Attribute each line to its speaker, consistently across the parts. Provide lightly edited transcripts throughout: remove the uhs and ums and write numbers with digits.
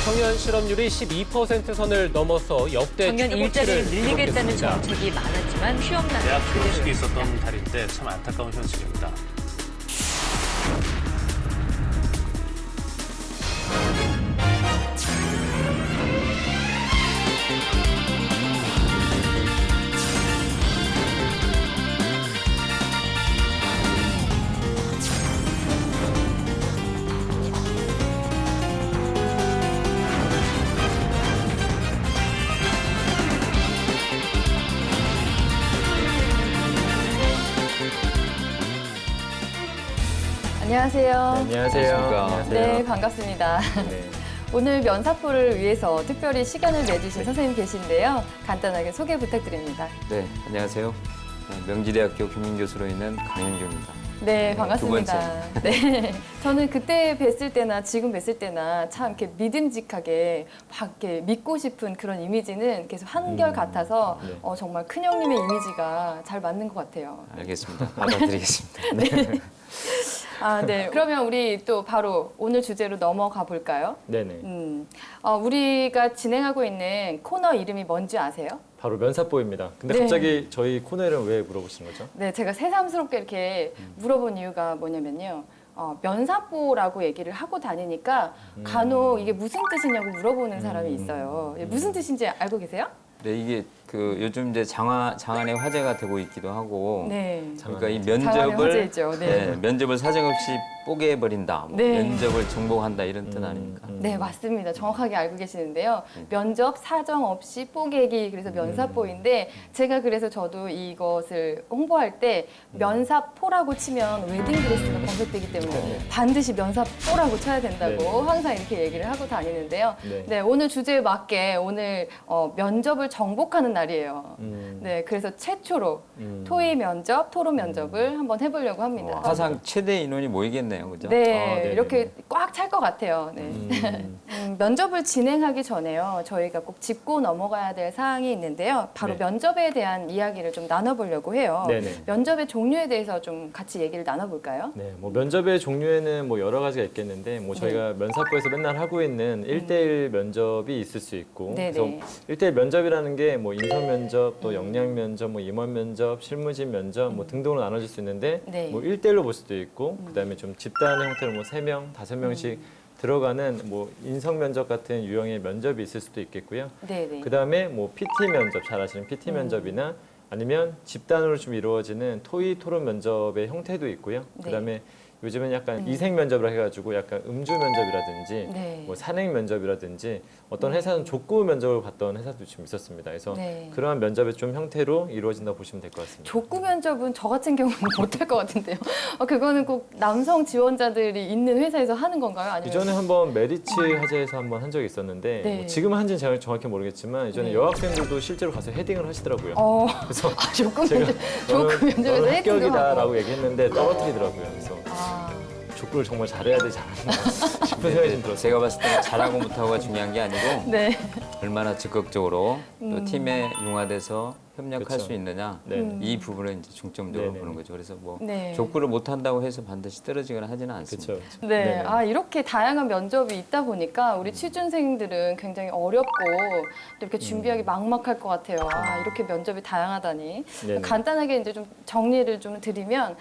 Speaker 1: 청년 실업률이 12% 선을 넘어서 역대
Speaker 2: 청년
Speaker 1: 최고치를
Speaker 2: 일자리를 늘리겠다는
Speaker 1: 기록했습니다.
Speaker 2: 정책이 많았지만 취업난은
Speaker 3: 대학 졸업식이
Speaker 2: 그대로였습니다.
Speaker 3: 있었던 달인데 참 안타까운 현실입니다.
Speaker 4: 안녕하세요.
Speaker 5: 안녕하세요.
Speaker 4: 네, 반갑습니다.
Speaker 5: 네.
Speaker 4: 오늘 면사포를 위해서 특별히 시간을 내주신 선생님 계신데요. 간단하게 소개 부탁드립니다.
Speaker 5: 네, 안녕하세요. 명지대학교 경영교수로 있는 강윤규입니다.
Speaker 4: 네, 반갑습니다.
Speaker 5: 두
Speaker 4: 네, 저는 그때 뵀을 때나 지금 뵀을 때나 참 이렇게 믿음직하게 막 이렇게 믿고 싶은 그런 이미지는 계속 한결 같아서
Speaker 5: 네.
Speaker 4: 정말 큰형님의 이미지가 잘 맞는 것 같아요.
Speaker 5: 알겠습니다. 받아드리겠습니다. 네.
Speaker 4: 아, 네. 그러면 우리 또 바로 오늘 주제로 넘어가 볼까요?
Speaker 6: 네네.
Speaker 4: 우리가 진행하고 있는 코너 이름이 뭔지 아세요?
Speaker 6: 바로 면사포입니다. 근데
Speaker 4: 네.
Speaker 6: 갑자기 저희 코너 이름 왜 물어보시는 거죠?
Speaker 4: 네, 제가 새삼스럽게 이렇게 물어본 이유가 뭐냐면요. 면사포라고 얘기를 하고 다니니까 간혹 이게 무슨 뜻이냐고 물어보는 사람이 있어요. 무슨 뜻인지 알고 계세요?
Speaker 5: 네, 이게 그 요즘 이제 장안의 화제가 되고 있기도 하고,
Speaker 4: 네.
Speaker 5: 그러니까 이
Speaker 4: 장안의
Speaker 5: 면접을
Speaker 4: 화제이죠. 네.
Speaker 5: 면접을 사정없이 뽀개버린다, 뭐
Speaker 4: 네.
Speaker 5: 면접을 정복한다 이런 뜻 아닙니까?
Speaker 4: 네, 맞습니다. 정확하게 알고 계시는데요. 면접 사정 없이 뽀개기, 그래서 면사포인데 제가 그래서 저도 이것을 홍보할 때 면사포라고 치면 웨딩드레스가 검색되기 때문에 반드시 면사포라고 쳐야 된다고
Speaker 6: 네.
Speaker 4: 항상 이렇게 얘기를 하고 다니는데요.
Speaker 6: 네.
Speaker 4: 네, 오늘 주제에 맞게 오늘 면접을 정복하는 날이에요.
Speaker 6: 음.
Speaker 4: 네, 그래서 최초로 토의 면접, 토로 면접을 한번 해보려고 합니다.
Speaker 5: 사상 최대 인원이 모이겠네요, 그죠?
Speaker 4: 네,
Speaker 6: 네,
Speaker 4: 이렇게 꽉 찰 것 같아요. 네. 면접을 진행하기 전에요. 저희가 꼭 짚고 넘어가야 될 사항이 있는데요. 바로
Speaker 6: 네.
Speaker 4: 면접에 대한 이야기를 좀 나눠보려고 해요.
Speaker 6: 네네.
Speaker 4: 면접의 종류에 대해서 좀 같이 얘기를 나눠볼까요?
Speaker 6: 네, 뭐 면접의 종류에는 뭐 여러 가지가 있겠는데, 뭐 저희가 면사포에서 맨날 하고 있는 1대1 면접이 있을 수 있고,
Speaker 4: 네네.
Speaker 6: 그래서 1대1 면접이라는 게 뭐 인성 면접, 또 역량 면접, 뭐 임원 면접, 실무진 면접, 뭐 등등으로 나눠질 수 있는데,
Speaker 4: 네.
Speaker 6: 뭐 1대1로 볼 수도 있고, 그다음에 좀 집단의 형태로 뭐 3명, 5명씩 들어가는 뭐 인성 면접 같은 유형의 면접이 있을 수도 있겠고요.
Speaker 4: 네네.
Speaker 6: 그다음에 뭐 PT 면접 잘 아시는 PT 면접이나 아니면 집단으로 좀 이루어지는 토의 토론 면접의 형태도 있고요.
Speaker 4: 네.
Speaker 6: 그다음에 요즘은 약간 이색 면접을 해가지고 약간 음주 면접이라든지
Speaker 4: 네.
Speaker 6: 뭐 산행 면접이라든지 어떤 회사는 족구 면접을 봤던 회사도 좀 있었습니다. 그래서
Speaker 4: 네.
Speaker 6: 그러한 면접의 좀 형태로 이루어진다고 보시면 될 것 같습니다.
Speaker 4: 족구 면접은 저 같은 경우는 못할 것 같은데요. 그거는 꼭 남성 지원자들이 있는 회사에서 하는 건가요? 아니면
Speaker 6: 이전에 한번 메리츠 화재에서 한번 한 적이 있었는데
Speaker 4: 네.
Speaker 6: 뭐 지금은 한지는 제가 정확히 모르겠지만 이전에
Speaker 4: 네.
Speaker 6: 여학생들도 실제로 가서 헤딩을 하시더라고요.
Speaker 4: 그래서 족구
Speaker 6: 제가
Speaker 4: 면접, 족구 면접에서
Speaker 6: 너는
Speaker 4: 헤딩도 하고.
Speaker 6: 합격이다라고 얘기했는데 떨어뜨리더라고요. 그래서
Speaker 4: 아,
Speaker 6: 족구를 정말 잘해야 되지 않았나 싶은 생각이 좀 들었어요.
Speaker 5: 제가 봤을 때는 잘하고 못하고가 중요한 게 아니고
Speaker 4: 네.
Speaker 5: 얼마나 적극적으로 또 팀에 융화돼서 협력할
Speaker 6: 그쵸.
Speaker 5: 수 있느냐
Speaker 6: 네.
Speaker 5: 이 부분을 이제 중점적으로
Speaker 6: 네네.
Speaker 5: 보는 거죠. 그래서 뭐
Speaker 4: 네.
Speaker 5: 족구를 못한다고 해서 반드시 떨어지거나 하지는 않습니다.
Speaker 6: 그렇죠.
Speaker 4: 네, 이렇게 다양한 면접이 있다 보니까 우리 취준생들은 굉장히 어렵고 또 이렇게 준비하기 막막할 것 같아요. 이렇게 면접이 다양하다니.
Speaker 6: 네네.
Speaker 4: 간단하게 이제 좀 정리를 좀 드리면,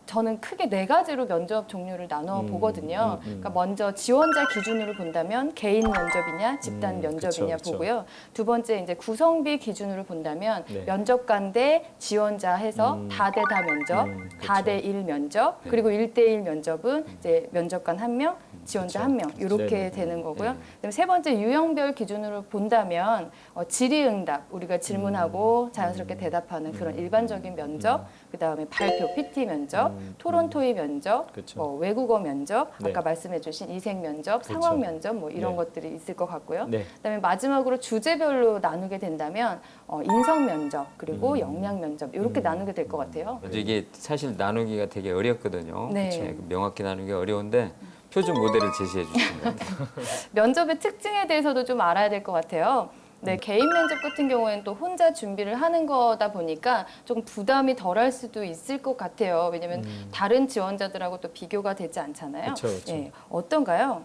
Speaker 4: 저는 크게 4가지로 면접 종류를 나눠 보거든요. 그러니까 먼저 지원자 기준으로 본다면 개인 면접이냐, 집단 면접이냐
Speaker 6: 그쵸.
Speaker 4: 보고요. 두 번째 이제 구성비 기준으로 본다면
Speaker 6: 네.
Speaker 4: 면접관 대 지원자 해서 다대다 면접,
Speaker 6: 그쵸.
Speaker 4: 다대1 면접, 그리고 1대1 면접은 이제 면접관 1명, 지원자
Speaker 6: 그쵸.
Speaker 4: 1명 이렇게
Speaker 6: 네네.
Speaker 4: 되는 거고요.
Speaker 5: 네네.
Speaker 4: 그다음에 세 번째 유형별 기준으로 본다면 질의응답 우리가 질문하고 자연스럽게 대답하는 그런 일반적인 면접, 그다음에 발표 PT 면접, 토론 토의 면접,
Speaker 6: 그쵸.
Speaker 4: 뭐 외국어 면접,
Speaker 6: 네.
Speaker 4: 아까 말씀해주신 이색 면접,
Speaker 6: 그쵸.
Speaker 4: 상황 면접 뭐 이런
Speaker 6: 네.
Speaker 4: 것들이 있을 것 같고요.
Speaker 6: 네.
Speaker 4: 그다음에 마지막으로 주제별로 나누게 된다면 인성 면접 그리고 역량 면접 이렇게 나누게 될 것 같아요.
Speaker 5: 그래서 이게 사실 나누기가 되게 어렵거든요.
Speaker 4: 네.
Speaker 5: 그쵸? 명확히 나누기가 어려운데 표준 모델을 제시해 주신 것 같아요.
Speaker 4: 면접의 특징에 대해서도 좀 알아야 될 것 같아요. 네, 개인 면접 같은 경우에는 또 혼자 준비를 하는 거다 보니까 조금 부담이 덜할 수도 있을 것 같아요. 왜냐면 다른 지원자들하고 또 비교가 되지 않잖아요.
Speaker 6: 그쵸, 그쵸.
Speaker 4: 네, 어떤가요?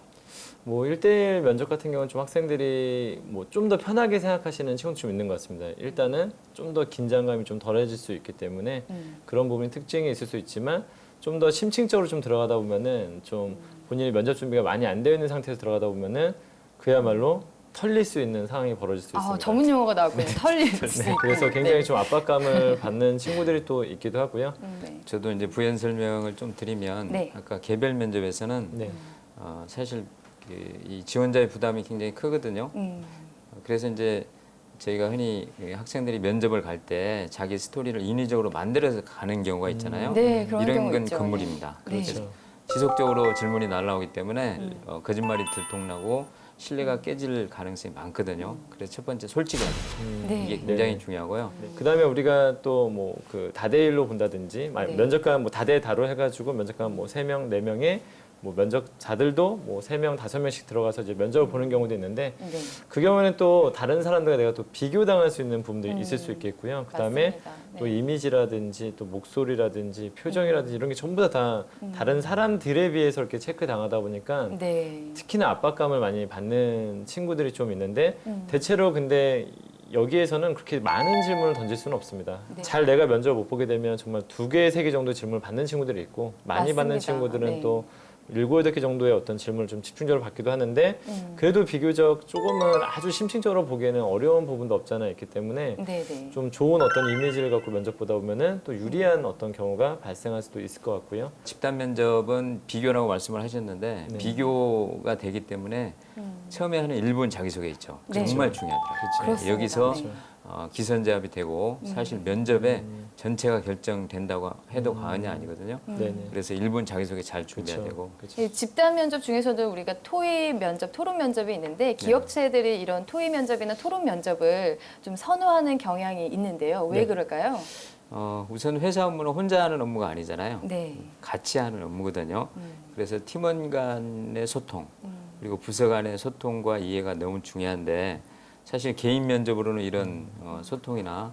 Speaker 6: 뭐 1대1 면접 같은 경우는 좀 학생들이 뭐 좀 더 편하게 생각하시는 친구도 좀 있는 것 같습니다. 일단은 좀 더 긴장감이 좀 덜해질 수 있기 때문에 그런 부분이 특징이 있을 수 있지만 좀 더 심층적으로 좀 들어가다 보면은 좀 본인이 면접 준비가 많이 안 되어 있는 상태에서 들어가다 보면은 그야말로 털릴 수 있는 상황이 벌어질 수 있습니다.
Speaker 4: 전문 용어가 나왔군요. 털릴 수
Speaker 6: 네,
Speaker 4: 있고.
Speaker 6: 그래서 굉장히 좀 압박감을 받는 친구들이 또 있기도 하고요.
Speaker 4: 네.
Speaker 5: 저도 이제 부연 설명을 좀 드리면
Speaker 4: 네.
Speaker 5: 아까 개별 면접에서는
Speaker 6: 네.
Speaker 5: 사실 이 지원자의 부담이 굉장히 크거든요. 그래서 이제 저희가 흔히 학생들이 면접을 갈 때 자기 스토리를 인위적으로 만들어서 가는 경우가 있잖아요.
Speaker 4: 네, 그런
Speaker 5: 이런
Speaker 4: 경우
Speaker 5: 건
Speaker 4: 있죠.
Speaker 5: 건물입니다.
Speaker 4: 네.
Speaker 5: 그래서
Speaker 6: 그렇죠.
Speaker 5: 지속적으로 질문이 날라오기 때문에 거짓말이 들통나고 신뢰가 깨질 가능성이 많거든요. 그래서 첫 번째 솔직하게
Speaker 4: 네.
Speaker 5: 이게 굉장히
Speaker 6: 네.
Speaker 5: 중요하고요.
Speaker 6: 그다음에 우리가 또 뭐 그 다대일로 본다든지
Speaker 4: 네.
Speaker 6: 면접관 뭐 다대 다로 해가지고 면접관 뭐 3명, 4명에 뭐 면접자들도 뭐 3명, 5명씩 들어가서 이제 면접을 보는 경우도 있는데
Speaker 4: 네.
Speaker 6: 그 경우에는 또 다른 사람들과 내가 또 비교당할 수 있는 부분들이 있을 수 있겠고요. 그다음에
Speaker 4: 맞습니다. 네.
Speaker 6: 또 이미지라든지 또 목소리라든지 표정이라든지 이런 게 전부 다 다른 사람들에 비해서 이렇게 체크당하다 보니까
Speaker 4: 네.
Speaker 6: 특히나 압박감을 많이 받는 친구들이 좀 있는데 대체로 근데 여기에서는 그렇게 많은 질문을 던질 수는 없습니다.
Speaker 4: 네.
Speaker 6: 잘 내가 면접을 못 보게 되면 정말 2개, 3개 정도 질문을 받는 친구들이 있고 많이 받는
Speaker 4: 맞습니다.
Speaker 6: 친구들은
Speaker 4: 네.
Speaker 6: 또 7, 8개 정도의 어떤 질문을 좀 집중적으로 받기도 하는데 그래도 비교적 조금은 아주 심층적으로 보기에는 어려운 부분도 없잖아 있기 때문에
Speaker 4: 네네.
Speaker 6: 좀 좋은 어떤 이미지를 갖고 면접 보다 보면은 또 유리한 어떤 경우가 발생할 수도 있을 것 같고요.
Speaker 5: 집단 면접은 비교라고 말씀을 하셨는데
Speaker 6: 네.
Speaker 5: 비교가 되기 때문에 처음에 하는 1분 자기소개 있죠.
Speaker 4: 네.
Speaker 5: 정말 중요하더라고요.
Speaker 4: 그렇습니다.
Speaker 5: 여기서
Speaker 4: 네.
Speaker 5: 기선제압이 되고 사실 면접에 전체가 결정된다고 해도 과언이 아니거든요.
Speaker 6: 네네.
Speaker 5: 그래서 1분 자기소개 잘 준비해야
Speaker 6: 그렇죠.
Speaker 5: 되고
Speaker 6: 그렇죠.
Speaker 4: 이 집단 면접 중에서도 우리가 토의 면접, 토론 면접이 있는데 기업체들이 이런 토의 면접이나 토론 면접을 좀 선호하는 경향이 있는데요. 왜
Speaker 6: 네.
Speaker 4: 그럴까요?
Speaker 5: 우선 회사 업무는 혼자 하는 업무가 아니잖아요.
Speaker 4: 네.
Speaker 5: 같이 하는 업무거든요. 그래서 팀원 간의 소통 그리고 부서 간의 소통과 이해가 너무 중요한데 사실 개인 면접으로는 이런 소통이나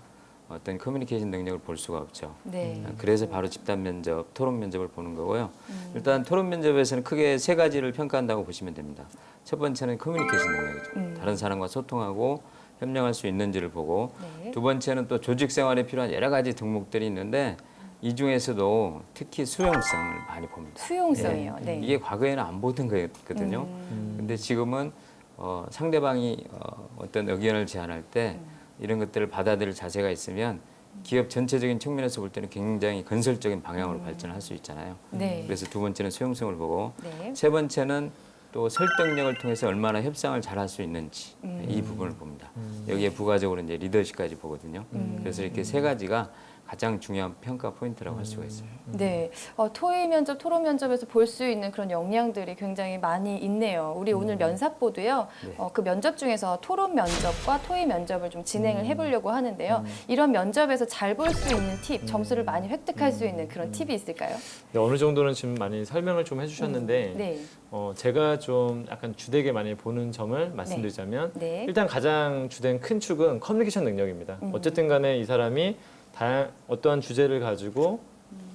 Speaker 5: 어떤 커뮤니케이션 능력을 볼 수가 없죠.
Speaker 4: 네.
Speaker 5: 그래서 바로 집단 면접, 토론 면접을 보는 거고요. 일단 토론 면접에서는 크게 3가지를 평가한다고 보시면 됩니다. 첫 번째는 커뮤니케이션 능력이죠. 다른 사람과 소통하고 협력할 수 있는지를 보고
Speaker 4: 네.
Speaker 5: 두 번째는 또 조직 생활에 필요한 여러 가지 덕목들이 있는데 이 중에서도 특히 수용성을 많이 봅니다.
Speaker 4: 수용성이요. 네.
Speaker 5: 이게 과거에는 안 보던 거였거든요. 근데 지금은 상대방이 어떤 의견을 제안할 때 이런 것들을 받아들일 자세가 있으면 기업 전체적인 측면에서 볼 때는 굉장히 건설적인 방향으로 발전할 수 있잖아요.
Speaker 4: 네.
Speaker 5: 그래서 두 번째는 수용성을 보고
Speaker 4: 네.
Speaker 5: 세 번째는 또 설득력을 통해서 얼마나 협상을 잘 할 수 있는지 이 부분을 봅니다. 여기에 부가적으로 이제 리더십까지 보거든요. 그래서 이렇게 3가지가 가장 중요한 평가 포인트라고 할 수가 있어요.
Speaker 4: 네, 토의 면접, 토론 면접에서 볼 수 있는 그런 역량들이 굉장히 많이 있네요. 우리 오늘 면사보도요,
Speaker 5: 네.
Speaker 4: 그 면접 중에서 토론 면접과 토의 면접을 좀 진행을 해보려고 하는데요. 이런 면접에서 잘 볼 수 있는 팁, 점수를 많이 획득할 수 있는 그런 팁이 있을까요?
Speaker 6: 네, 어느 정도는 지금 많이 설명을 좀 해주셨는데
Speaker 4: 네,
Speaker 6: 제가 좀 약간 주되게 많이 보는 점을 말씀드리자면
Speaker 4: 네.
Speaker 6: 일단 가장 주된 큰 축은 커뮤니케이션 능력입니다. 어쨌든 간에 이 사람이 어떠한 주제를 가지고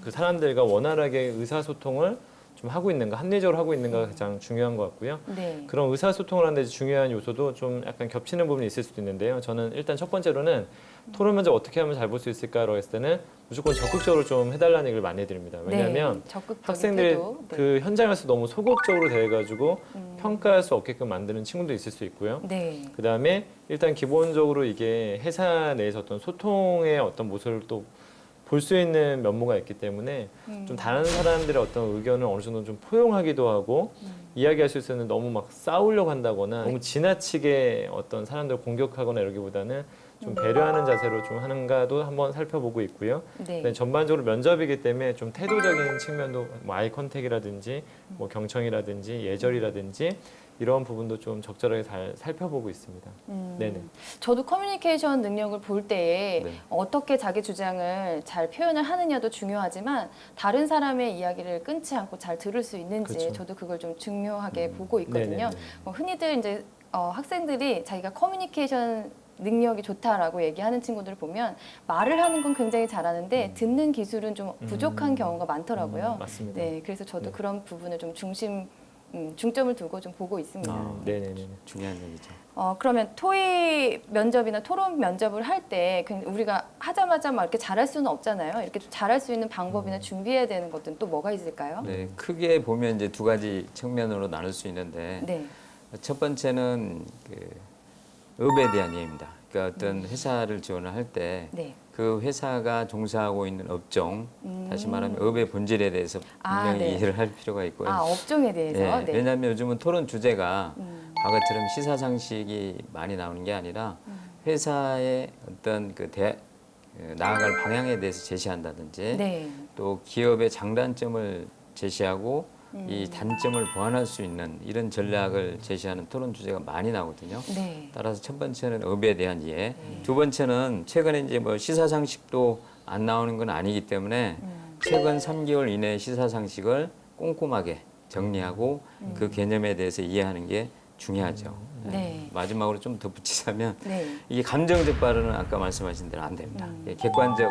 Speaker 6: 그 사람들과 원활하게 의사소통을 좀 하고 있는가, 합리적으로 하고 있는가가 가장 중요한 것 같고요.
Speaker 4: 네.
Speaker 6: 그런 의사소통을 하는데 중요한 요소도 좀 약간 겹치는 부분이 있을 수도 있는데요. 저는 일단 첫 번째로는 토론 면접 어떻게 하면 잘 볼 수 있을까라고 했을 때는 무조건 적극적으로 좀 해달라는 얘기를 많이 해드립니다. 왜냐하면
Speaker 4: 네, 적극적인
Speaker 6: 학생들이
Speaker 4: 태도. 네.
Speaker 6: 그 현장에서 너무 소극적으로 대해가지고 평가할 수 없게끔 만드는 친구도 있을 수 있고요.
Speaker 4: 네.
Speaker 6: 그 다음에 일단 기본적으로 이게 회사 내에서 어떤 소통의 어떤 모습을 또 볼 수 있는 면모가 있기 때문에 좀 다른 사람들의 어떤 의견을 어느 정도 좀 포용하기도 하고 이야기할 수 있으면 너무 막 싸우려고 한다거나 너무 지나치게 어떤 사람들을 공격하거나 이러기보다는 좀 배려하는 자세로 좀 하는가도 한번 살펴보고 있고요.
Speaker 4: 네.
Speaker 6: 네, 전반적으로 면접이기 때문에 좀 태도적인 측면도 뭐 아이 컨택이라든지 뭐 경청이라든지 예절이라든지 이런 부분도 좀 적절하게 잘 살펴보고 있습니다. 네네.
Speaker 4: 저도 커뮤니케이션 능력을 볼 때에
Speaker 5: 네.
Speaker 4: 어떻게 자기 주장을 잘 표현을 하느냐도 중요하지만 다른 사람의 이야기를 끊지 않고 잘 들을 수 있는지
Speaker 6: 그렇죠.
Speaker 4: 저도 그걸 좀 중요하게 보고 있거든요.
Speaker 6: 네네네.
Speaker 4: 흔히들 이제 학생들이 자기가 커뮤니케이션 능력이 좋다라고 얘기하는 친구들을 보면 말을 하는 건 굉장히 잘하는데 듣는 기술은 좀 부족한 경우가 많더라고요.
Speaker 6: 맞습니다.
Speaker 4: 네, 그래서 저도
Speaker 6: 네.
Speaker 4: 그런 부분을 좀 중심으로 중점을 두고 좀 보고 있습니다.
Speaker 6: 네네네.
Speaker 5: 중요한 얘기죠.
Speaker 4: 그러면 토의 면접이나 토론 면접을 할 때 우리가 하자마자 막 이렇게 잘할 수는 없잖아요. 이렇게 잘할 수 있는 방법이나 준비해야 되는 것들은 또 뭐가 있을까요?
Speaker 5: 네, 크게 보면 이제 두 가지 측면으로 나눌 수 있는데
Speaker 4: 네.
Speaker 5: 첫 번째는 그 업에 대한 얘기입니다. 그러니까 어떤 회사를 지원을 할 때 그
Speaker 4: 네.
Speaker 5: 회사가 종사하고 있는 업종, 다시 말하면 업의 본질에 대해서 분명히
Speaker 4: 네.
Speaker 5: 이해를 할 필요가 있고요.
Speaker 4: 업종에 대해서.
Speaker 5: 네, 왜냐하면 요즘은 토론 주제가 과거처럼 시사상식이 많이 나오는 게 아니라 회사의 어떤 나아갈 방향에 대해서 제시한다든지
Speaker 4: 네.
Speaker 5: 또 기업의 장단점을 제시하고 이 단점을 보완할 수 있는 이런 전략을 제시하는 토론 주제가 많이 나오거든요.
Speaker 4: 네.
Speaker 5: 따라서 첫 번째는 업에 대한 이해, 두 번째는 최근에 이제 뭐 시사상식도 안 나오는 건 아니기 때문에 최근 3개월 이내 시사상식을 꼼꼼하게 정리하고 그 개념에 대해서 이해하는 게 중요하죠.
Speaker 4: 네.
Speaker 5: 마지막으로 좀 덧붙이자면
Speaker 4: 네.
Speaker 5: 이게 감정적 발언은 아까 말씀하신 대로 안 됩니다. 객관적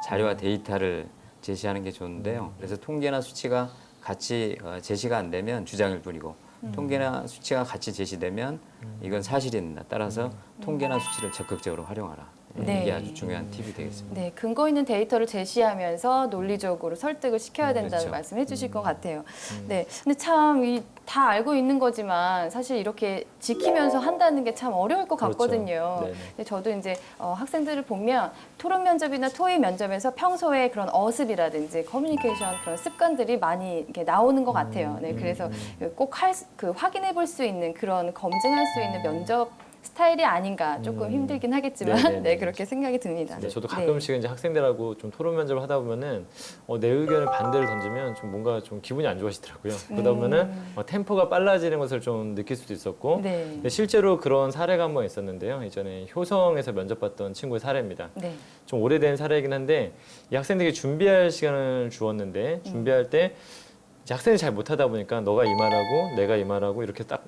Speaker 5: 자료와 데이터를 제시하는 게 좋은데요. 그래서 통계나 수치가 같이 제시가 안 되면 주장일 뿐이고 통계나 수치가 같이 제시되면 이건 사실이 된다. 따라서 통계나 수치를 적극적으로 활용하라.
Speaker 4: 네.
Speaker 5: 이게 아주 중요한 팁이 되겠습니다.
Speaker 4: 네, 근거 있는 데이터를 제시하면서 논리적으로 설득을 시켜야 된다는
Speaker 5: 그렇죠.
Speaker 4: 말씀해 주실 것 같아요. 네, 근데 참 다 알고 있는 거지만 사실 이렇게 지키면서 한다는 게 참 어려울 것
Speaker 6: 그렇죠.
Speaker 4: 같거든요.
Speaker 6: 네네.
Speaker 4: 근데 저도 이제 학생들을 보면 토론 면접이나 토의 면접에서 평소에 그런 어습이라든지 커뮤니케이션 그런 습관들이 많이 이렇게 나오는 것 같아요. 네, 그래서 꼭 확인해 볼 수 있는 그런 검증할 수 있는 면접 스타일이 아닌가 조금 힘들긴 하겠지만
Speaker 6: 네네네.
Speaker 4: 네, 그렇게 생각이 듭니다.
Speaker 6: 네, 저도 가끔씩 이제 학생들하고 좀 토론 면접을 하다 보면은 내 의견을 반대를 던지면 좀 뭔가 좀 기분이 안 좋아지더라고요. 그러다 보면은 템포가 빨라지는 것을 좀 느낄 수도 있었고,
Speaker 4: 네.
Speaker 6: 근데 실제로 그런 사례가 한 번 있었는데요. 예전에 효성에서 면접 봤던 친구의 사례입니다.
Speaker 4: 네.
Speaker 6: 좀 오래된 사례이긴 한데 이 학생들에게 준비할 시간을 주었는데 준비할 때 이제 학생이 잘 못하다 보니까 너가 이 말하고 내가 이 말하고 이렇게 딱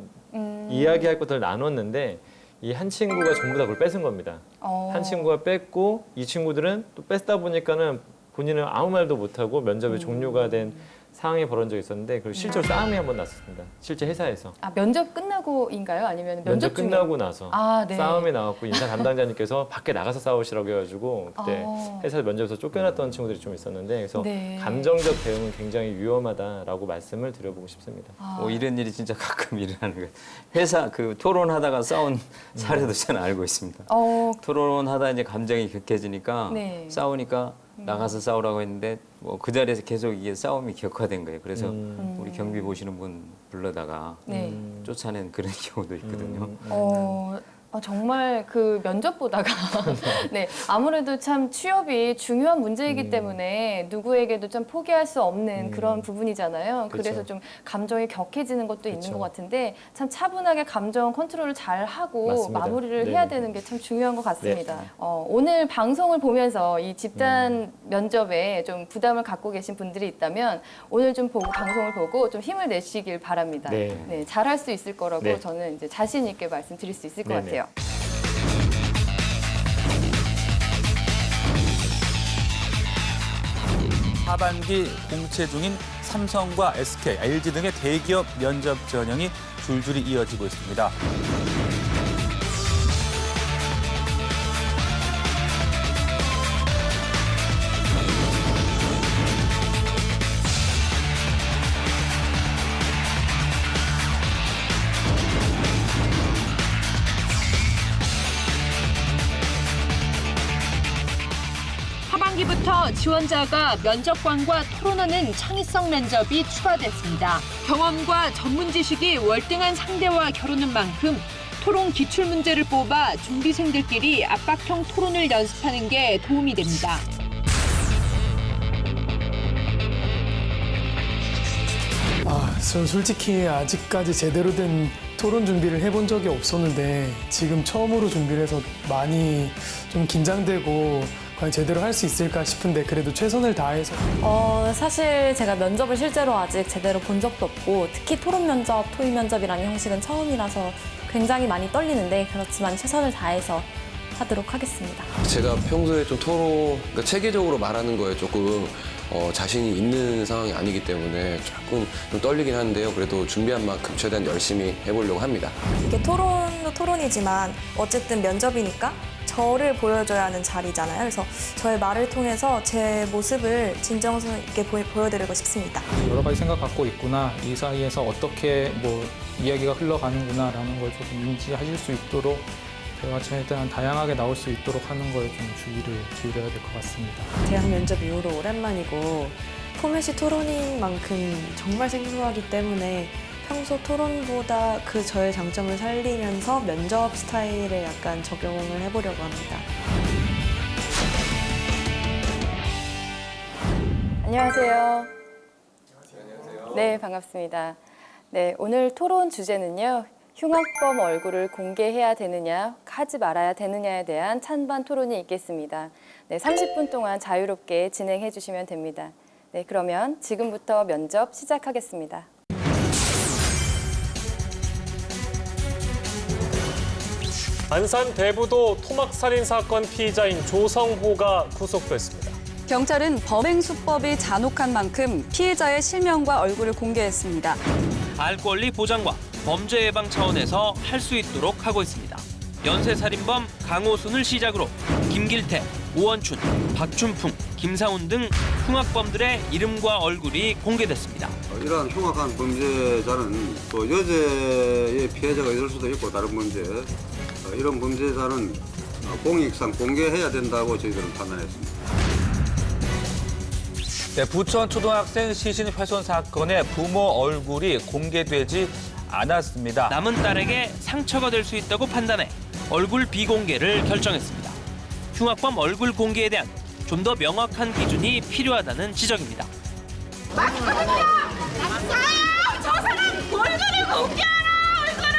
Speaker 6: 이야기할 것들을 나눴는데 이 한 친구가 전부 다 그걸 뺏은 겁니다. 한 친구가 뺐고 이 친구들은 또 뺐다 보니까는 본인은 아무 말도 못하고 면접이 종료가 된 상황이 벌어진 적이 있었는데 그리고 실제로 싸움이 한 번 났었습니다. 실제 회사에서.
Speaker 4: 면접 끝나고인가요? 아니면
Speaker 6: 면접
Speaker 4: 면접 중에?
Speaker 6: 끝나고 나서
Speaker 4: 네.
Speaker 6: 싸움이 나왔고 인사 담당자님께서 밖에 나가서 싸우시라고 해가지고 그때 회사 면접에서 쫓겨났던 친구들이 좀 있었는데 그래서
Speaker 4: 네.
Speaker 6: 감정적 대응은 굉장히 위험하다라고 말씀을 드려보고 싶습니다.
Speaker 5: 이런 일이 진짜 가끔 일어나는 거예요. 회사 토론하다가 싸운 사례도 저는 알고 있습니다. 토론하다 이제 감정이 격해지니까
Speaker 4: 네.
Speaker 5: 싸우니까 나가서 싸우라고 했는데 뭐 그 자리에서 계속 이게 싸움이 격화된 거예요. 그래서 우리 경비 보시는 분 불러다가
Speaker 4: 네.
Speaker 5: 쫓아낸 그런 경우도 있거든요.
Speaker 4: 정말 그 면접 보다가 네, 아무래도 참 취업이 중요한 문제이기 때문에 누구에게도 좀 포기할 수 없는 그런 부분이잖아요. 그래서
Speaker 6: 그렇죠.
Speaker 4: 좀 감정이 격해지는 것도 있는
Speaker 6: 그렇죠.
Speaker 4: 것 같은데 참 차분하게 감정 컨트롤을 잘 하고
Speaker 6: 맞습니다.
Speaker 4: 마무리를
Speaker 6: 네네.
Speaker 4: 해야 되는 게 참 중요한 것 같습니다. 오늘 방송을 보면서 이 집단 면접에 좀 부담을 갖고 계신 분들이 있다면 오늘 좀 방송을 보고 좀 힘을 내시길 바랍니다.
Speaker 6: 네.
Speaker 4: 네, 잘할 수 있을 거라고
Speaker 6: 네.
Speaker 4: 저는 이제 자신 있게 말씀드릴 수 있을 것
Speaker 6: 네네.
Speaker 4: 같아요.
Speaker 2: 하반기 공채 중인 삼성과 SK, LG 등의 대기업 면접 전형이 줄줄이 이어지고 있습니다.
Speaker 7: 하반기부터 지원자가 면접관과 토론하는 창의성 면접이 추가됐습니다. 경험과 전문 지식이 월등한 상대와 겨루는 만큼 토론 기출 문제를 뽑아 준비생들끼리 압박형 토론을 연습하는 게 도움이 됩니다.
Speaker 8: 전 솔직히 아직까지 제대로 된 토론 준비를 해본 적이 없었는데 지금 처음으로 준비를 해서 많이 좀 긴장되고 과연 제대로 할 수 있을까 싶은데 그래도 최선을 다해서.
Speaker 9: 사실 제가 면접을 실제로 아직 제대로 본 적도 없고 특히 토론 면접, 토의 면접이라는 형식은 처음이라서 굉장히 많이 떨리는데 그렇지만 최선을 다해서 하도록 하겠습니다.
Speaker 10: 제가 평소에 좀 그러니까 체계적으로 말하는 거에 조금 자신이 있는 상황이 아니기 때문에 조금 좀 떨리긴 하는데요. 그래도 준비한 만큼 최대한 열심히 해보려고 합니다.
Speaker 9: 이게 토론도 토론이지만 어쨌든 면접이니까 저를 보여줘야 하는 자리잖아요. 그래서 저의 말을 통해서 제 모습을 진정성 있게 보여드리고 싶습니다.
Speaker 11: 여러 가지 생각 갖고 있구나, 이 사이에서 어떻게 이야기가 흘러가는구나라는 걸 조금 인지하실 수 있도록 대화가 최대한 다양하게 나올 수 있도록 하는 거에 좀 주의를 기울여야 될 것 같습니다.
Speaker 12: 대학 면접 이후로 오랜만이고 포맷이 토론인 만큼 정말 생소하기 때문에 평소 토론보다 그 저의 장점을 살리면서 면접 스타일에 약간 적용을 해보려고 합니다.
Speaker 4: 안녕하세요. 네, 반갑습니다. 네, 오늘 토론 주제는요. 흉악범 얼굴을 공개해야 되느냐, 하지 말아야 되느냐에 대한 찬반 토론이 있겠습니다. 네, 30분 동안 자유롭게 진행해 주시면 됩니다. 네, 그러면 지금부터 면접 시작하겠습니다.
Speaker 1: 안산 대부도 토막살인 사건 피의자인 조성호가 구속됐습니다.
Speaker 13: 경찰은 범행 수법이 잔혹한 만큼 피해자의 실명과 얼굴을 공개했습니다.
Speaker 14: 알 권리 보장과 범죄 예방 차원에서 할 수 있도록 하고 있습니다. 연쇄살인범 강호순을 시작으로 김길태, 오원춘, 박춘풍, 김사훈 등 흉악범들의 이름과 얼굴이 공개됐습니다.
Speaker 15: 이러한 흉악한 범죄자는 또 여죄의 피해자가 있을 수도 있고 다른 문제, 이런 범죄자는 공익상 공개해야 된다고 저희들은 판단했습니다.
Speaker 2: 네, 부천 초등학생 시신 훼손 사건의 부모 얼굴이 공개되지 않았습니다.
Speaker 14: 남은 딸에게 상처가 될 수 있다고 판단해 얼굴 비공개를 결정했습니다. 흉악범 얼굴 공개에 대한 좀 더 명확한 기준이 필요하다는 지적입니다.
Speaker 16: 맞거든요! 맞아요! 저 사람 얼굴을 공개하라! 얼굴을!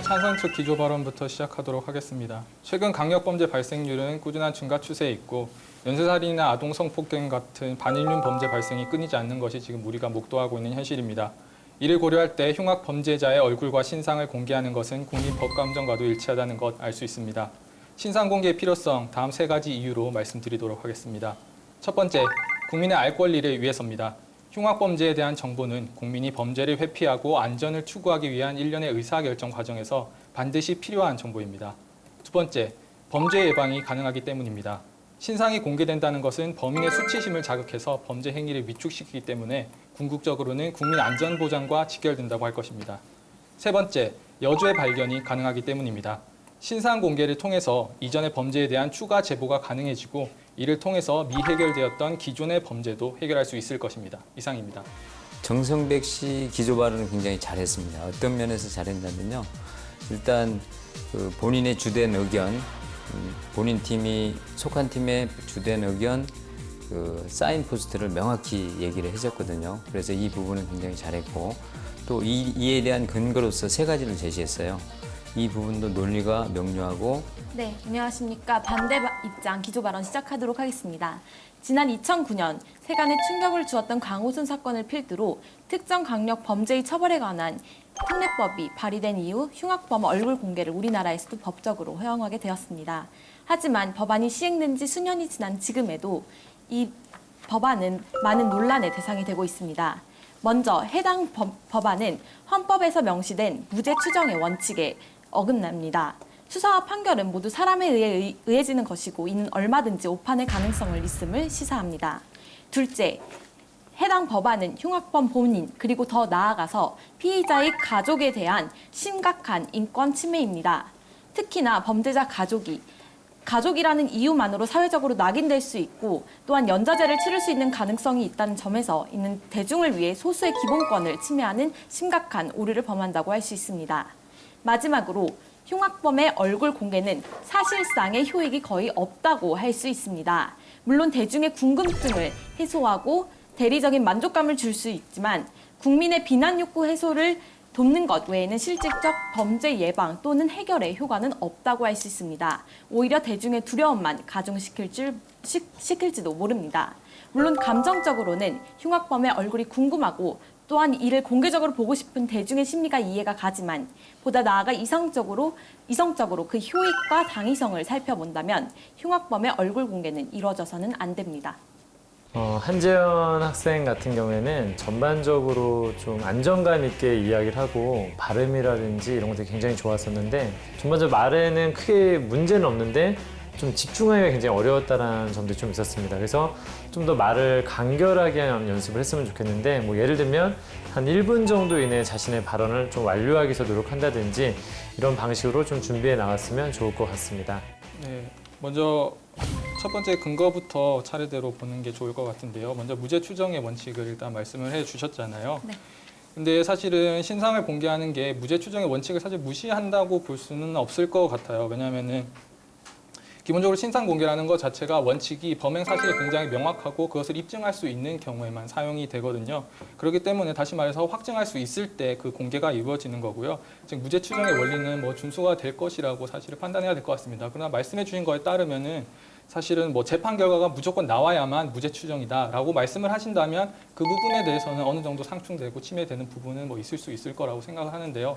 Speaker 11: 찬성 측 기조 발언부터 시작하도록 하겠습니다. 최근 강력범죄 발생률은 꾸준한 증가 추세에 있고 연쇄살인이나 아동 성폭행 같은 반인륜 범죄 발생이 끊이지 않는 것이 지금 우리가 목도하고 있는 현실입니다. 이를 고려할 때 흉악 범죄자의 얼굴과 신상을 공개하는 것은 국민 법감정과도 일치하다는 것 알 수 있습니다. 신상 공개의 필요성, 다음 3가지 이유로 말씀드리도록 하겠습니다. 첫 번째, 국민의 알 권리를 위해서입니다. 흉악 범죄에 대한 정보는 국민이 범죄를 회피하고 안전을 추구하기 위한 일련의 의사결정 과정에서 반드시 필요한 정보입니다. 두 번째, 범죄 예방이 가능하기 때문입니다. 신상이 공개된다는 것은 범인의 수치심을 자극해서 범죄 행위를 위축시키기 때문에 궁극적으로는 국민 안전 보장과 직결된다고 할 것입니다. 세 번째, 여죄 발견이 가능하기 때문입니다. 신상 공개를 통해서 이전의 범죄에 대한 추가 제보가 가능해지고 이를 통해서 미해결되었던 기존의 범죄도 해결할 수 있을 것입니다. 이상입니다.
Speaker 5: 정성백 씨 기조 발언은 굉장히 잘했습니다. 어떤 면에서 잘했냐면요. 일단 본인의 주된 의견, 본인 팀이 속한 팀의 주된 의견, 사인 포스트를 명확히 얘기를 해줬거든요. 그래서 이 부분은 굉장히 잘했고 또 이에 대한 근거로서 3가지를 제시했어요. 이 부분도 논리가 명료하고.
Speaker 9: 네, 안녕하십니까. 반대 입장 기조 발언 시작하도록 하겠습니다. 지난 2009년 세간에 충격을 주었던 강호순 사건을 필두로 특정 강력 범죄의 처벌에 관한 특례법이 발의된 이후 흉악범 얼굴 공개를 우리나라에서도 법적으로 허용하게 되었습니다. 하지만 법안이 시행된 지 수년이 지난 지금에도 이 법안은 많은 논란의 대상이 되고 있습니다. 먼저 해당 법안은 헌법에서 명시된 무죄 추정의 원칙에 어긋납니다. 수사와 판결은 모두 사람에 의해 의해지는 것이고 이는 얼마든지 오판의 가능성을 있음을 시사합니다. 둘째, 해당 법안은 흉악범 본인 그리고 더 나아가서 피의자의 가족에 대한 심각한 인권 침해입니다. 특히나 범죄자 가족이라는 이유만으로 사회적으로 낙인될 수 있고 또한 연좌제를 치를 수 있는 가능성이 있다는 점에서 이는 대중을 위해 소수의 기본권을 침해하는 심각한 오류를 범한다고 할 수 있습니다. 마지막으로 흉악범의 얼굴 공개는 사실상의 효익이 거의 없다고 할 수 있습니다. 물론 대중의 궁금증을 해소하고 대리적인 만족감을 줄 수 있지만 국민의 비난 욕구 해소를 돕는 것 외에는 실질적 범죄 예방 또는 해결의 효과는 없다고 할 수 있습니다. 오히려 대중의 두려움만 가중시킬지도 모릅니다. 물론 감정적으로는 흉악범의 얼굴이 궁금하고 또한 이를 공개적으로 보고 싶은 대중의 심리가 이해가 가지만 보다 나아가 이성적으로 그 효익과 당위성을 살펴본다면 흉악범의 얼굴 공개는 이루어져서는 안 됩니다.
Speaker 6: 한재현 학생 같은 경우에는 전반적으로 좀 안정감 있게 이야기를 하고 발음이라든지 이런 것들이 굉장히 좋았었는데 전반적으로 말에는 크게 문제는 없는데 좀 집중하기가 굉장히 어려웠다는 점도 좀 있었습니다. 그래서 좀 더 말을 간결하게 연습을 했으면 좋겠는데 뭐 예를 들면 한 1분 정도 이내에 자신의 발언을 좀 완료하기 위해서 노력한다든지 이런 방식으로 좀 준비해 나갔으면 좋을 것 같습니다.
Speaker 11: 네, 먼저 첫 번째 근거부터 차례대로 보는 게 좋을 것 같은데요. 먼저 무죄 추정의 원칙을 일단 말씀을 해주셨잖아요.
Speaker 9: 네.
Speaker 11: 근데 사실은 신상을 공개하는 게 무죄 추정의 원칙을 사실 무시한다고 볼 수는 없을 것 같아요. 왜냐하면은 기본적으로 신상 공개라는 것 자체가 원칙이 범행 사실이 굉장히 명확하고 그것을 입증할 수 있는 경우에만 사용이 되거든요. 그렇기 때문에 다시 말해서 확증할 수 있을 때 그 공개가 이루어지는 거고요. 즉 무죄 추정의 원리는 뭐 준수가 될 것이라고 사실을 판단해야 될 것 같습니다. 그러나 말씀해 주신 거에 따르면은 사실은 뭐 재판 결과가 무조건 나와야만 무죄 추정이다라고 말씀을 하신다면 그 부분에 대해서는 어느 정도 상충되고 침해되는 부분은 뭐 있을 수 있을 거라고 생각을 하는데요.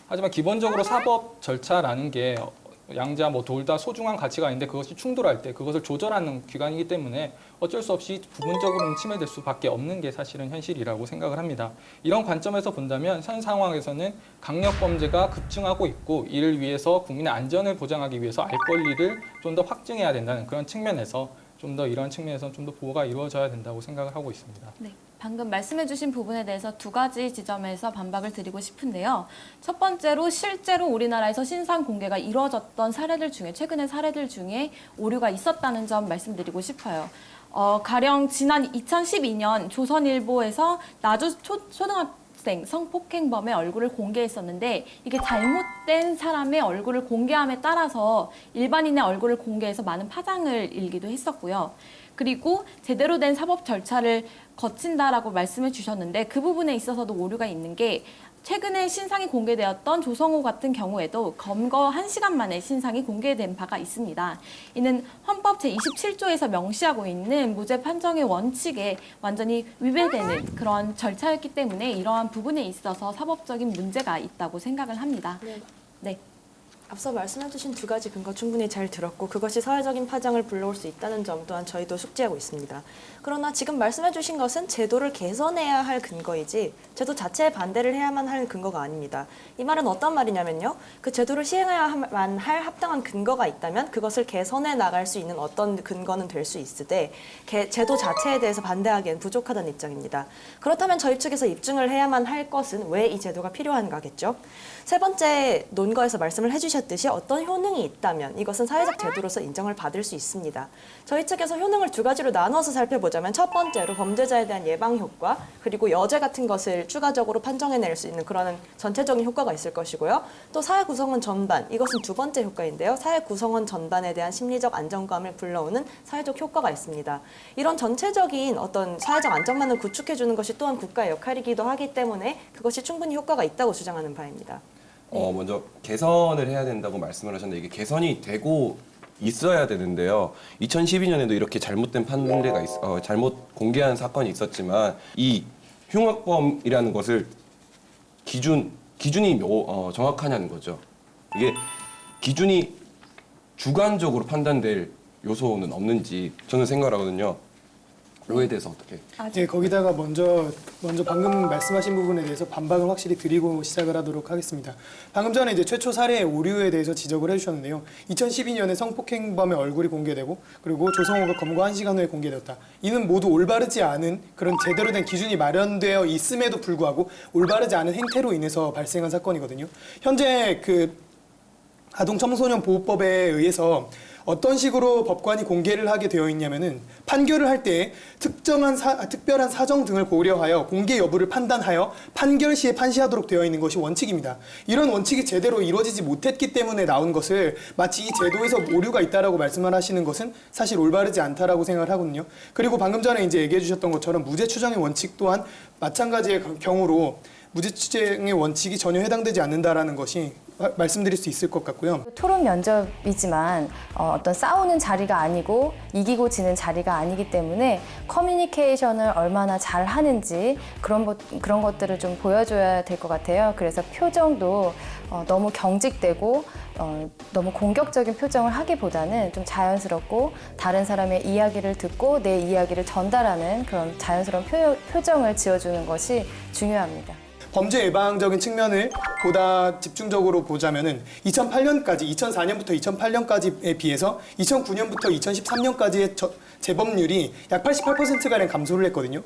Speaker 11: 하지만 기본적으로 사법 절차라는 게 양자 뭐 둘 다 소중한 가치가 있는데 그것이 충돌할 때 그것을 조절하는 기관이기 때문에 어쩔 수 없이 부분적으로는 침해될 수밖에 없는 게 사실은 현실이라고 생각을 합니다. 이런 관점에서 본다면 현 상황에서는 강력범죄가 급증하고 있고 이를 위해서 국민의 안전을 보장하기 위해서 알 권리를 좀 더 확증해야 된다는 그런 측면에서 좀 더 이런 측면에서 좀 더 보호가 이루어져야 된다고 생각을 하고 있습니다.
Speaker 9: 네. 방금 말씀해주신 부분에 대해서 두 가지 지점에서 반박을 드리고 싶은데요. 첫 번째로 실제로 우리나라에서 신상 공개가 이루어졌던 사례들 중에 최근의 사례들 중에 오류가 있었다는 점 말씀드리고 싶어요. 가령 지난 2012년 조선일보에서 나주 초등학생 성폭행범의 얼굴을 공개했었는데 이게 잘못된 사람의 얼굴을 공개함에 따라서 일반인의 얼굴을 공개해서 많은 파장을 일기도 했었고요. 그리고 제대로 된 사법 절차를 거친다라고 말씀을 주셨는데 그 부분에 있어서도 오류가 있는 게 최근에 신상이 공개되었던 조성호 같은 경우에도 검거 1시간 만에 신상이 공개된 바가 있습니다. 이는 헌법 제27조에서 명시하고 있는 무죄 판정의 원칙에 완전히 위배되는 그런 절차였기 때문에 이러한 부분에 있어서 사법적인 문제가 있다고 생각을 합니다. 네.
Speaker 12: 앞서 말씀해주신 두 가지 근거 충분히 잘 들었고 그것이 사회적인 파장을 불러올 수 있다는 점 또한 저희도 숙지하고 있습니다. 그러나 지금 말씀해주신 것은 제도를 개선해야 할 근거이지 제도 자체에 반대를 해야만 할 근거가 아닙니다. 이 말은 어떤 말이냐면요. 그 제도를 시행해야만 할 합당한 근거가 있다면 그것을 개선해 나갈 수 있는 어떤 근거는 될 수 있으되 제도 자체에 대해서 반대하기엔 부족하다는 입장입니다. 그렇다면 저희 측에서 입증을 해야만 할 것은 왜 이 제도가 필요한가겠죠. 세 번째 논거에서 말씀을 해주셨듯이 어떤 효능이 있다면 이것은 사회적 제도로서 인정을 받을 수 있습니다. 저희 측에서 효능을 두 가지로 나눠서 살펴보자면 첫 번째로 범죄자에 대한 예방 효과 그리고 여죄 같은 것을 추가적으로 판정해낼 수 있는 그런 전체적인 효과가 있을 것이고요. 또 사회 구성원 전반, 이것은 두 번째 효과인데요. 사회 구성원 전반에 대한 심리적 안정감을 불러오는 사회적 효과가 있습니다. 이런 전체적인 어떤 사회적 안정감을 구축해주는 것이 또한 국가의 역할이기도 하기 때문에 그것이 충분히 효과가 있다고 주장하는 바입니다.
Speaker 17: 먼저 개선을 해야 된다고 말씀을 하셨는데 이게 개선이 되고 있어야 되는데요. 2012년에도 이렇게 잘못된 판례가 잘못 공개한 사건이 있었지만 이 흉악범이라는 것을 기준이 정확하냐는 거죠. 이게 기준이 주관적으로 판단될 요소는 없는지 저는 생각을 하거든요. 이거에 대해서 어떻게?
Speaker 8: 네, 거기다가 먼저 방금 말씀하신 부분에 대해서 반박을 확실히 드리고 시작을 하도록 하겠습니다. 방금 전에 이제 최초 사례의 오류에 대해서 지적을 해주셨는데요. 2012년에 성폭행범의 얼굴이 공개되고 그리고 조성호가 검거 1시간 후에 공개되었다. 이는 모두 올바르지 않은 그런 제대로 된 기준이 마련되어 있음에도 불구하고 올바르지 않은 행태로 인해서 발생한 사건이거든요. 현재 그 아동청소년보호법에 의해서 어떤 식으로 법관이 공개를 하게 되어 있냐면은 판결을 할 때 특별한 사정 등을 고려하여 공개 여부를 판단하여 판결 시에 판시하도록 되어 있는 것이 원칙입니다. 이런 원칙이 제대로 이루어지지 못했기 때문에 나온 것을 마치 이 제도에서 오류가 있다라고 말씀을 하시는 것은 사실 올바르지 않다라고 생각을 하거든요. 그리고 방금 전에 이제 얘기해 주셨던 것처럼 무죄 추정의 원칙 또한 마찬가지의 경우로 무죄추정의 원칙이 전혀 해당되지 않는다라는 것이 말씀드릴 수 있을 것 같고요.
Speaker 4: 토론 면접이지만 어떤 싸우는 자리가 아니고 이기고 지는 자리가 아니기 때문에 커뮤니케이션을 얼마나 잘 하는지 그런 것들을 좀 보여줘야 될 것 같아요. 그래서 표정도 너무 경직되고 너무 공격적인 표정을 하기보다는 좀 자연스럽고 다른 사람의 이야기를 듣고 내 이야기를 전달하는 그런 자연스러운 표정을 지어주는 것이 중요합니다.
Speaker 8: 범죄 예방적인 측면을 보다 집중적으로 보자면은 2008년까지, 2004년부터 2008년까지에 비해서 2009년부터 2013년까지의 재범률이 약 88%가량 감소를 했거든요.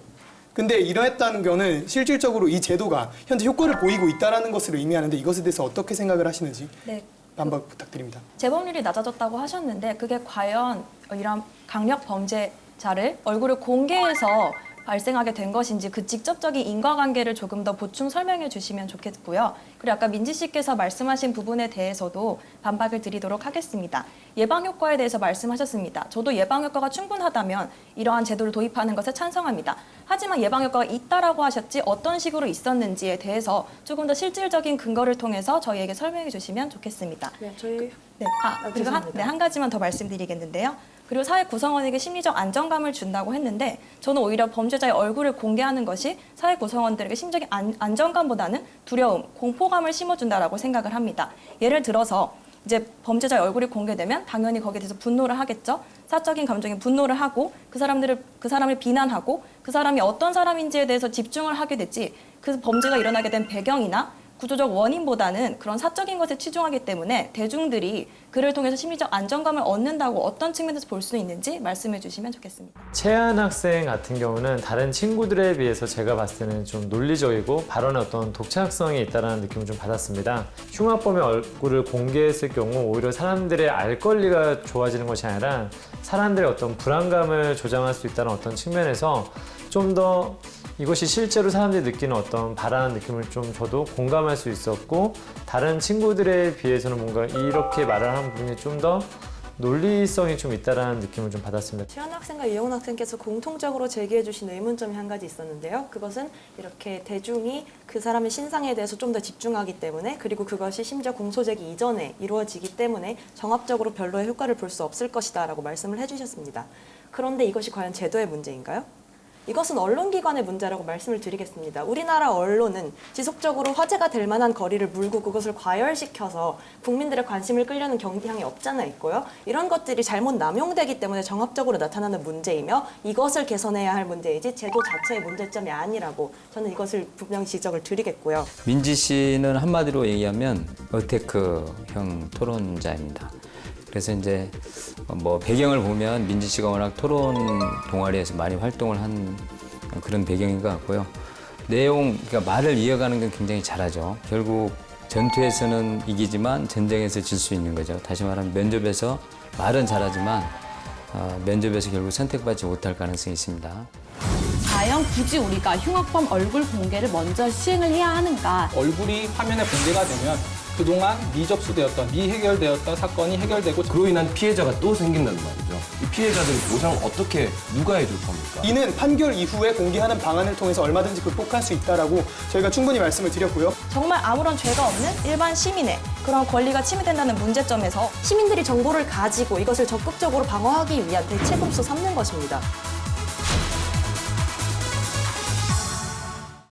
Speaker 8: 근데 이러했다는 거는 실질적으로 이 제도가 현재 효과를 보이고 있다는 것을 의미하는데 이것에 대해서 어떻게 생각을 하시는지
Speaker 12: 네.
Speaker 8: 한번 부탁드립니다.
Speaker 12: 재범률이 낮아졌다고 하셨는데 그게 과연 이런 강력 범죄자를 얼굴을 공개해서 발생하게 된 것인지 그 직접적인 인과관계를 조금 더 보충 설명해 주시면 좋겠고요. 그리고 아까 민지 씨께서 말씀하신 부분에 대해서도 반박을 드리도록 하겠습니다. 예방 효과에 대해서 말씀하셨습니다. 저도 예방 효과가 충분하다면 이러한 제도를 도입하는 것에 찬성합니다. 하지만 예방 효과가 있다라고 하셨지 어떤 식으로 있었는지에 대해서 조금 더 실질적인 근거를 통해서 저희에게 설명해 주시면 좋겠습니다.
Speaker 9: 네, 저희
Speaker 12: 그리고 한 가지만 더 말씀드리겠는데요. 그리고 사회 구성원에게 심리적 안정감을 준다고 했는데 저는 오히려 범죄자의 얼굴을 공개하는 것이 사회 구성원들에게 심적인 안정감보다는 두려움, 공포감을 심어준다라고 생각을 합니다. 예를 들어서 이제 범죄자의 얼굴이 공개되면 당연히 거기에 대해서 분노를 하겠죠. 사적인 감정에 분노를 하고 그 사람을 비난하고 그 사람이 어떤 사람인지에 대해서 집중을 하게 되지 그 범죄가 일어나게 된 배경이나 구조적 원인보다는 그런 사적인 것에 치중하기 때문에 대중들이 그를 통해서 심리적 안정감을 얻는다고 어떤 측면에서 볼 수 있는지 말씀해 주시면 좋겠습니다.
Speaker 6: 채한 학생 같은 경우는 다른 친구들에 비해서 제가 봤을 때는 좀 논리적이고 발언에 어떤 독창성이 있다는 느낌을 좀 받았습니다. 흉악범의 얼굴을 공개했을 경우 오히려 사람들의 알 권리가 좋아지는 것이 아니라 사람들의 어떤 불안감을 조장할 수 있다는 어떤 측면에서 좀 더 이것이 실제로 사람들이 느끼는 어떤 바라는 느낌을 좀 저도 공감할 수 있었고 다른 친구들에 비해서는 뭔가 이렇게 말을 하는 부분이 좀 더 논리성이 좀 있다는 느낌을 좀 받았습니다.
Speaker 12: 최한 학생과 이영훈 학생께서 공통적으로 제기해 주신 의문점이 한 가지 있었는데요. 그것은 이렇게 대중이 그 사람의 신상에 대해서 좀 더 집중하기 때문에 그리고 그것이 심지어 공소제기 이전에 이루어지기 때문에 정합적으로 별로의 효과를 볼 수 없을 것이다 라고 말씀을 해주셨습니다. 그런데 이것이 과연 제도의 문제인가요? 이것은 언론기관의 문제라고 말씀을 드리겠습니다. 우리나라 언론은 지속적으로 화제가 될 만한 거리를 물고 그것을 과열시켜서 국민들의 관심을 끌려는 경향이 없잖아 있고요. 이런 것들이 잘못 남용되기 때문에 정합적으로 나타나는 문제이며 이것을 개선해야 할 문제이지 제도 자체의 문제점이 아니라고 저는 이것을 분명히 지적을 드리겠고요.
Speaker 5: 민지 씨는 한마디로 얘기하면 어테크형 토론자입니다. 그래서 이제 뭐 배경을 보면 민지 씨가 워낙 토론 동아리에서 많이 활동을 한 그런 배경인 것 같고요. 그러니까 말을 이어가는 건 굉장히 잘하죠. 결국 전투에서는 이기지만 전쟁에서 질 수 있는 거죠. 다시 말하면 면접에서 말은 잘하지만 면접에서 결국 선택받지 못할 가능성이 있습니다.
Speaker 9: 과연 굳이 우리가 흉악범 얼굴 공개를 먼저 시행을 해야 하는가?
Speaker 11: 얼굴이 화면에 공개가 되면 그동안 미접수되었던, 미해결되었던 사건이 해결되고
Speaker 17: 그로 인한 피해자가 또 생긴다는 말이죠. 이 피해자들 보상 어떻게 누가 해줄 겁니까?
Speaker 8: 이는 판결 이후에 공개하는 방안을 통해서 얼마든지 극복할 수 있다라고 저희가 충분히 말씀을 드렸고요.
Speaker 12: 정말 아무런 죄가 없는 일반 시민의 그런 권리가 침해된다는 문제점에서 시민들이 정보를 가지고 이것을 적극적으로 방어하기 위한 대책으로서 삼는 것입니다.